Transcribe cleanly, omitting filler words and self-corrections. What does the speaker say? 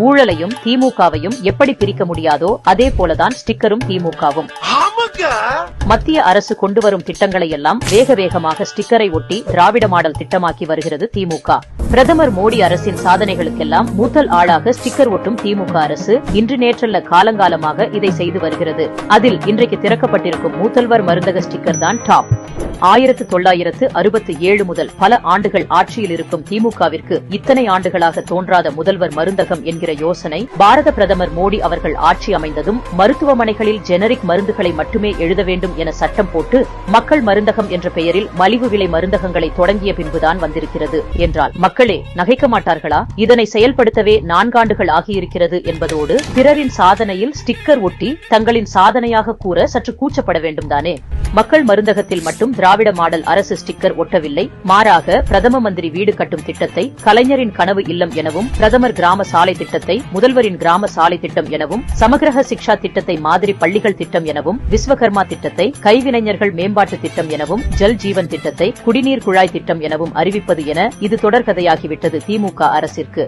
ஊழலையும் திமுகவையும் எப்படி பிரிக்க முடியாதோ அதே போலதான் ஸ்டிக்கரும் திமுகவும். மத்திய அரசு கொண்டு வரும் திட்டங்களை எல்லாம் வேக வேகமாக ஸ்டிக்கரை ஒட்டி திராவிட மாடல் திட்டமாக்கி வருகிறது திமுக. பிரதமர் மோடி அரசின் சாதனைகளுக்கெல்லாம் முதல் ஆளாக ஸ்டிக்கர் ஒட்டும் திமுக அரசு இன்று நேற்றல்ல காலங்காலமாக இதை செய்து வருகிறது. அதில் இன்றைக்கு திறக்கப்பட்டிருக்கும் முதல்வர் மருந்தக ஸ்டிக்கர் தான் டாப். 1967 முதல் பல ஆண்டுகள் ஆட்சியில் இருக்கும் திமுகவிற்கு இத்தனை ஆண்டுகளாக தோன்றாத முதல்வர் மருந்தகம் என்கிற யோசனை பாரத பிரதமர் மோடி அவர்கள் ஆட்சி அமைந்ததும் மருத்துவமனைகளில் ஜெனரிக் மருந்துகளை மட்டுமே எழுத வேண்டும் என சட்டம் போட்டு மக்கள் மருந்தகம் என்ற பெயரில் மலிவு விலை மருந்தகங்களை தொடங்கிய பின்புதான் வந்திருக்கிறது என்றால் மக்களே நகைக்க மாட்டார்களா? இதனை செயல்படுத்தவே 4 ஆண்டுகள் ஆகியிருக்கிறது என்பதோடு பிறரின் சாதனையில் ஸ்டிக்கர் ஒட்டி தங்களின் சாதனையாக கூற சற்று கூச்சப்பட வேண்டும் தானே. மக்கள் மருந்தகத்தில் மட்டும் திராவிட மாடல் அரசு ஸ்டிக்கர் ஒட்டவில்லை. மாறாக பிரதம மந்திரி வீடு கட்டும் திட்டத்தை கலைஞரின் கனவு இல்லம் எனவும், பிரதமர் கிராம சாலை திட்டத்தை முதல்வரின் கிராம சாலை திட்டம் எனவும், சமகிரக சிக்ஷா திட்டத்தை மாதிரி பள்ளிகள் திட்டம் எனவும், விஸ்வகர்மா திட்டத்தை கைவினைஞர்கள் மேம்பாட்டு திட்டம் எனவும், ஜல் ஜீவன் திட்டத்தை குடிநீர் குழாய் திட்டம் எனவும் அறிவிப்பது என இது தொடர்கதையாகிவிட்டது திமுக அரசிற்கு.